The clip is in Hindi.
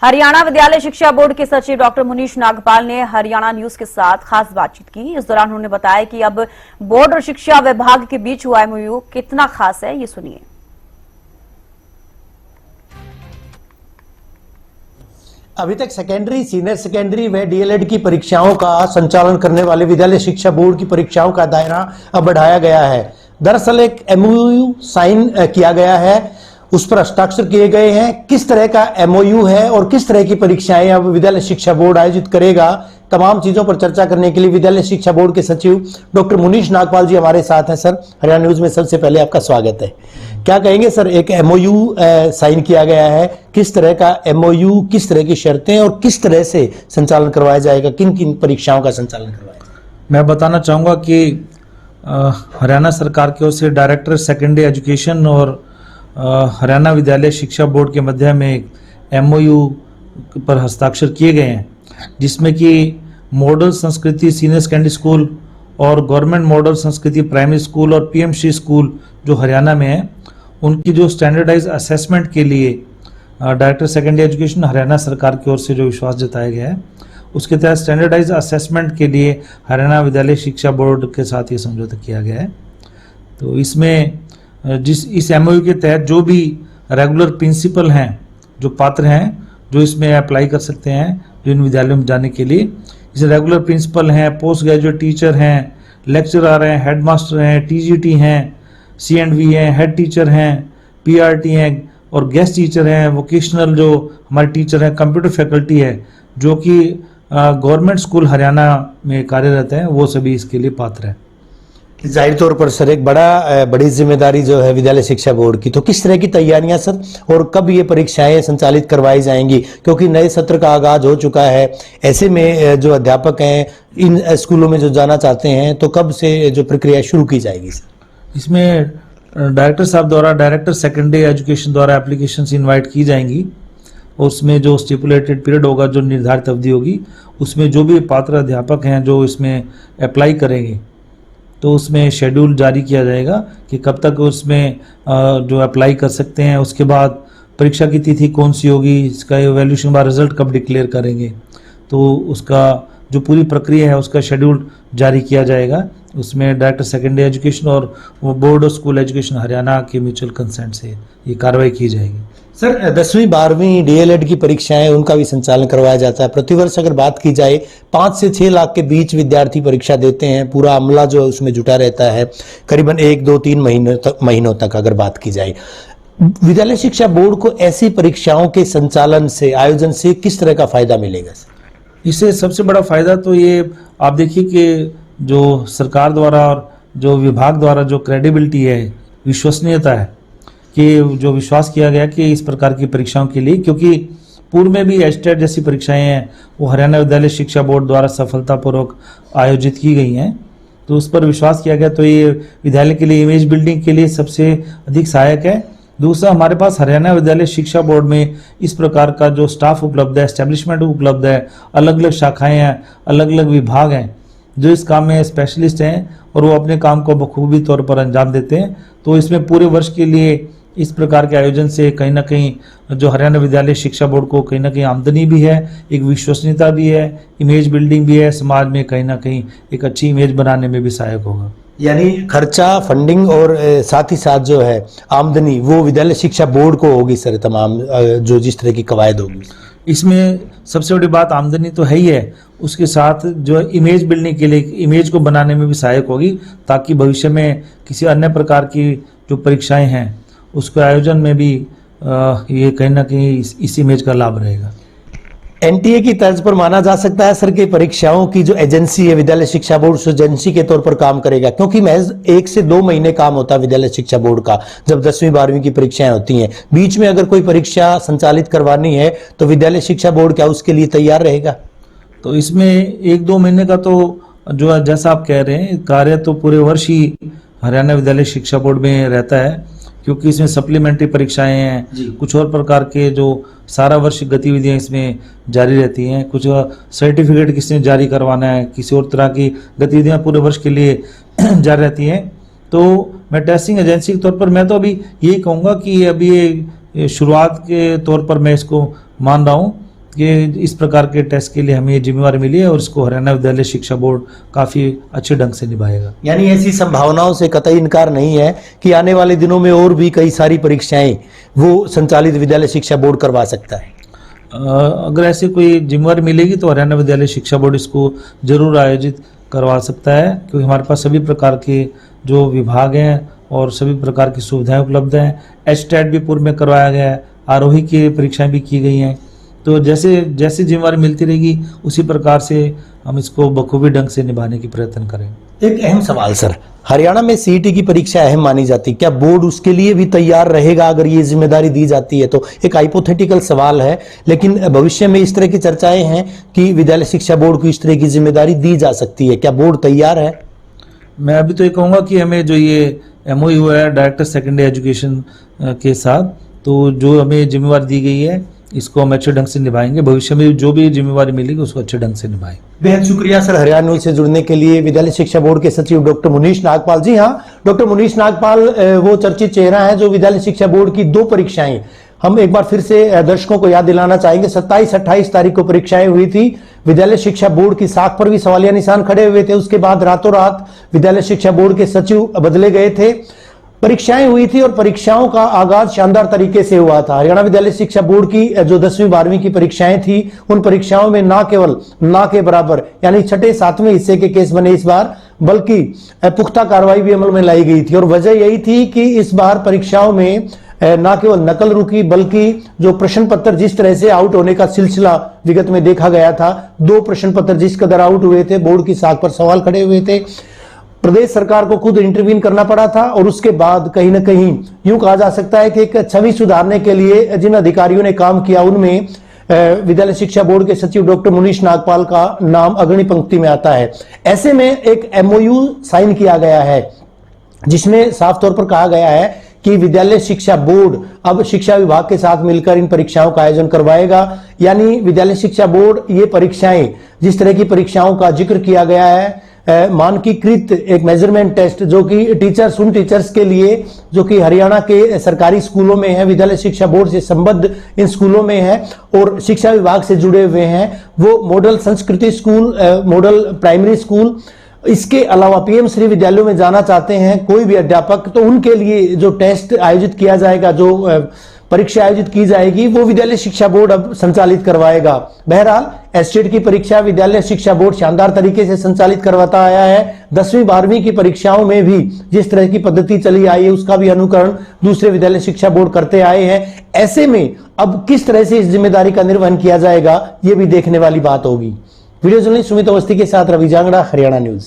हरियाणा विद्यालय शिक्षा बोर्ड के सचिव डॉक्टर मुनीश नागपाल ने हरियाणा न्यूज के साथ खास बातचीत की। इस दौरान उन्होंने बताया कि अब बोर्ड और शिक्षा विभाग के बीच हुआ एमओयू कितना खास है, ये सुनिए। अभी तक सेकेंडरी, सीनियर सेकेंडरी व डीएलएड की परीक्षाओं का संचालन करने वाले विद्यालय शिक्षा बोर्ड की परीक्षाओं का दायरा अब बढ़ाया गया है। दरअसल एक एमओयू साइन किया गया है, उस पर हस्ताक्षर किए गए हैं। किस तरह का एमओयू है और किस तरह की परीक्षाएं अब विद्यालय शिक्षा बोर्ड आयोजित करेगा, तमाम चीजों पर चर्चा करने के लिए विद्यालय शिक्षा बोर्ड के सचिव डॉक्टर मुनीश नागपाल जी हमारे साथ हैं। सर, हरियाणा न्यूज में सबसे पहले आपका स्वागत है। क्या कहेंगे सर, एक एमओयू साइन किया गया है, किस तरह का एमओयू, किस तरह की शर्तें और किस तरह से संचालन करवाया जाएगा, किन किन परीक्षाओं का संचालन करवाएगा? मैं बताना चाहूँगा कि हरियाणा सरकार की ओर से डायरेक्टर सेकेंडरी एजुकेशन और हरियाणा विद्यालय शिक्षा बोर्ड के मध्य में एमओयू पर हस्ताक्षर किए गए हैं, जिसमें कि मॉडल संस्कृति सीनियर सेकेंडरी स्कूल और गवर्नमेंट मॉडल संस्कृति प्राइमरी स्कूल और पीएमसी स्कूल जो हरियाणा में है, उनकी जो स्टैंडर्डाइज असेसमेंट के लिए डायरेक्टर सेकेंडरी एजुकेशन हरियाणा सरकार की ओर से जो विश्वास जताया गया है, उसके तहत स्टैंडर्डाइज असेसमेंट के लिए हरियाणा विद्यालय शिक्षा बोर्ड के साथ ये समझौता किया गया है। तो इसमें इस एमओयू के तहत जो भी रेगुलर प्रिंसिपल हैं, जो पात्र हैं, जो इसमें अप्लाई कर सकते हैं, जो इन विद्यालयों में जाने के लिए, इस रेगुलर प्रिंसिपल हैं, पोस्ट ग्रेजुएट टीचर हैं, लेक्चरर हैं, हेडमास्टर हैं, टीजीटी हैं, सीएंडवी हैं, हेड टीचर हैं, पीआरटी हैं और गेस्ट टीचर हैं, वोकेशनल जो हमारे टीचर हैं, कंप्यूटर फैकल्टी है, जो कि गवर्नमेंट स्कूल हरियाणा में कार्यरत हैं, वो सभी इसके लिए पात्र हैं। जाहिर तौर पर सर एक बड़ी जिम्मेदारी जो है विद्यालय शिक्षा बोर्ड की, तो किस तरह की तैयारियां सर, और कब ये परीक्षाएं संचालित करवाई जाएंगी? क्योंकि नए सत्र का आगाज हो चुका है, ऐसे में जो अध्यापक हैं इन स्कूलों में जो जाना चाहते हैं, तो कब से जो प्रक्रिया शुरू की जाएगी सर? इसमें डायरेक्टर साहब द्वारा, डायरेक्टर सेकेंडरी एजुकेशन द्वारा एप्लीकेशन इन्वाइट की जाएंगी और उसमें जो स्टिपुलेटेड पीरियड होगा, जो निर्धारित अवधि होगी, उसमें जो भी पात्र अध्यापक हैं जो इसमें अप्लाई करेंगे, तो उसमें शेड्यूल जारी किया जाएगा कि कब तक उसमें जो अप्लाई कर सकते हैं। उसके बाद परीक्षा की तिथि कौन सी होगी, इसका एवैल्यूएशन बाद रिजल्ट कब डिक्लेयर करेंगे, तो उसका जो पूरी प्रक्रिया है उसका शेड्यूल जारी किया जाएगा। उसमें डायरेक्टर सेकेंडरी एजुकेशन और board of school education Haryana के म्यूचुअल कंसेंट से ये कार्रवाई की जाएगी। सर, 10वीं 12वीं डीएलएड की परीक्षाएं, उनका भी संचालन करवाया जाता है। प्रतिवर्ष अगर बात की जाए 5 से 6 लाख के बीच विद्यार्थी परीक्षा देते हैं, पूरा अमला जो उसमें जुटा रहता है करीबन 1, 2, 3 महीनों तक अगर बात की जाए। विद्यालय शिक्षा बोर्ड को ऐसी परीक्षाओं के संचालन से, आयोजन से किस तरह का फायदा मिलेगा सर? इससे सबसे बड़ा फायदा तो ये आप देखिए कि जो सरकार द्वारा और जो विभाग द्वारा जो क्रेडिबिलिटी है, विश्वसनीयता है, कि जो विश्वास किया गया कि इस प्रकार की परीक्षाओं के लिए, क्योंकि पूर्व में भी एचटेट जैसी परीक्षाएं हैं वो हरियाणा विद्यालय शिक्षा बोर्ड द्वारा सफलतापूर्वक आयोजित की गई हैं, तो उस पर विश्वास किया गया। तो ये विद्यालय के लिए, इमेज बिल्डिंग के लिए सबसे अधिक सहायक है। दूसरा, हमारे पास हरियाणा विद्यालय शिक्षा बोर्ड में इस प्रकार का जो स्टाफ उपलब्ध है, एस्टेब्लिशमेंट उपलब्ध है, अलग अलग शाखाएँ हैं, अलग अलग विभाग हैं जो इस काम में स्पेशलिस्ट हैं और वो अपने काम को बखूबी तौर पर अंजाम देते हैं। तो इसमें पूरे वर्ष के लिए इस प्रकार के आयोजन से कहीं ना कहीं जो हरियाणा विद्यालय शिक्षा बोर्ड को कहीं ना कहीं आमदनी भी है, एक विश्वसनीयता भी है, इमेज बिल्डिंग भी है, समाज में कहीं ना कहीं एक अच्छी इमेज बनाने में भी सहायक होगा। यानी खर्चा, फंडिंग और साथ ही साथ जो है आमदनी, वो विद्यालय शिक्षा बोर्ड को होगी सर, तमाम जो जिस तरह की कवायद होगी। इसमें सबसे बड़ी बात आमदनी तो है ही है, उसके साथ जो इमेज बिल्डिंग के लिए, इमेज को बनाने में भी सहायक होगी, ताकि भविष्य में किसी अन्य प्रकार की जो परीक्षाएं हैं उसके आयोजन में भी ये कहीं ना कहीं इस इमेज का लाभ रहेगा। एनटीए की तर्ज पर माना जा सकता है सर कि परीक्षाओं की जो एजेंसी है विद्यालय शिक्षा बोर्ड, उस एजेंसी के तौर पर काम करेगा, क्योंकि महज 1 से 2 महीने काम होता है विद्यालय शिक्षा बोर्ड का जब 10वीं 12वीं की परीक्षाएं होती हैं। बीच में अगर कोई परीक्षा संचालित करवानी है तो विद्यालय शिक्षा बोर्ड क्या उसके लिए तैयार रहेगा? तो इसमें 1-2 महीने का तो जो जैसा आप कह रहे हैं कार्य तो पूरे वर्ष ही हरियाणा विद्यालय शिक्षा बोर्ड में रहता है, क्योंकि इसमें सप्लीमेंट्री परीक्षाएं हैं, कुछ और प्रकार के जो सारा वर्ष गतिविधियां इसमें जारी रहती हैं, कुछ सर्टिफिकेट किसी ने जारी करवाना है, किसी और तरह की गतिविधियां पूरे वर्ष के लिए जारी रहती हैं। तो मैं टेस्टिंग एजेंसी के तौर पर मैं तो अभी यही कहूँगा कि अभी ये शुरुआत के तौर पर मैं इसको मान रहा हूँ कि इस प्रकार के टेस्ट के लिए हमें ये जिम्मेवारी मिली है और इसको हरियाणा विद्यालय शिक्षा बोर्ड काफ़ी अच्छे ढंग से निभाएगा। यानी ऐसी संभावनाओं से कतई इनकार नहीं है कि आने वाले दिनों में और भी कई सारी परीक्षाएं वो संचालित विद्यालय शिक्षा बोर्ड करवा सकता है। अगर ऐसी कोई जिम्मेवारी मिलेगी तो हरियाणा विद्यालय शिक्षा बोर्ड इसको जरूर आयोजित करवा सकता है, क्योंकि हमारे पास सभी प्रकार के जो विभाग हैं और सभी प्रकार की सुविधाएं उपलब्ध हैं। एचटेट भी पूर्व में करवाया गया है, आरोही की परीक्षाएं भी की गई हैं। तो जैसे जैसी जिम्मेवारी मिलती रहेगी उसी प्रकार से हम इसको बखूबी ढंग से निभाने की प्रयत्न करेंगे। एक अहम सवाल सर, हरियाणा में सीईटी की परीक्षा अहम मानी जाती है, क्या बोर्ड उसके लिए भी तैयार रहेगा अगर ये जिम्मेदारी दी जाती है? तो एक हाइपोथेटिकल सवाल है, लेकिन भविष्य में इस तरह की चर्चाएं हैं कि विद्यालय शिक्षा बोर्ड को इस तरह की जिम्मेदारी दी जा सकती है, क्या बोर्ड तैयार है? मैं अभी तो ये कहूँगा कि हमें जो ये MOU है डायरेक्टर सेकेंडरी एजुकेशन के साथ, तो जो हमें जिम्मेवारी दी गई है इसको हम अच्छे ढंग से निभाएंगे। भविष्य में जो भी जिम्मेवारी मिलेगी उसको अच्छे ढंग से निभाएंगे। बेहद शुक्रिया सर हरियाणा न्यूज से जुड़ने के लिए। विद्यालय शिक्षा बोर्ड के सचिव डॉक्टर मुनीश नागपाल। जी हाँ, डॉक्टर मुनीश नागपाल वो चर्चित चेहरा है जो विद्यालय शिक्षा बोर्ड की 2 परीक्षाएं, हम एक बार फिर से दर्शकों को याद दिलाना चाहेंगे, 27-28 तारीख को परीक्षाएं हुई थी। विद्यालय शिक्षा बोर्ड की साख पर भी सवालिया निशान खड़े हुए थे। उसके बाद रातों रात विद्यालय शिक्षा बोर्ड के सचिव बदले गए थे, परीक्षाएं हुई थी और परीक्षाओं का आगाज शानदार तरीके से हुआ था। हरियाणा विद्यालय शिक्षा बोर्ड की जो 10वीं 12वीं की परीक्षाएं थी, उन परीक्षाओं में ना केवल ना के बराबर यानी 6ठे 7वें हिस्से के केस बने इस बार, बल्कि पुख्ता कार्रवाई भी अमल में लाई गई थी। और वजह यही थी कि इस बार परीक्षाओं में ना केवल नकल रुकी, बल्कि जो प्रश्न पत्र जिस तरह से आउट होने का सिलसिला विगत में देखा गया था, 2 प्रश्न पत्र जिस कदर आउट हुए थे, बोर्ड की साख पर सवाल खड़े हुए थे, प्रदेश सरकार को खुद इंटरवीन करना पड़ा था। और उसके बाद कहीं ना कहीं यूं कहा जा सकता है कि एक छवि सुधारने के लिए जिन अधिकारियों ने काम किया उनमें विद्यालय शिक्षा बोर्ड के सचिव डॉक्टर मुनीश नागपाल का नाम अग्रणी पंक्ति में आता है। ऐसे में एक MOU साइन किया गया है जिसमें साफ तौर पर कहा गया है कि विद्यालय शिक्षा बोर्ड अब शिक्षा विभाग के साथ मिलकर इन परीक्षाओं का आयोजन करवाएगा। यानी विद्यालय शिक्षा बोर्ड ये परीक्षाएं, जिस तरह की परीक्षाओं का जिक्र किया गया है, मानकीकृत एक मेजरमेंट टेस्ट जो कि टीचर्स, उन टीचर्स के लिए जो कि हरियाणा के सरकारी स्कूलों में है, विद्यालय शिक्षा बोर्ड से संबद्ध इन स्कूलों में है और शिक्षा विभाग से जुड़े हुए हैं, वो मॉडल संस्कृति स्कूल, मॉडल प्राइमरी स्कूल, इसके अलावा PM श्री विद्यालयों में जाना चाहते हैं कोई भी अध्यापक, तो उनके लिए जो टेस्ट आयोजित किया जाएगा, जो परीक्षा आयोजित की जाएगी, वो विद्यालय शिक्षा बोर्ड अब संचालित करवाएगा। बहरहाल एचटेट की परीक्षा विद्यालय शिक्षा बोर्ड शानदार तरीके से संचालित करवाता आया है। 10वीं 12वीं की परीक्षाओं में भी जिस तरह की पद्धति चली आई है उसका भी अनुकरण दूसरे विद्यालय शिक्षा बोर्ड करते आए हैं। ऐसे में अब किस तरह से इस जिम्मेदारी का निर्वहन किया जाएगा, ये भी देखने वाली बात होगी। वीडियो जर्नलिस्ट सुमित अवस्थी के साथ रवि जांगड़ा, हरियाणा न्यूज।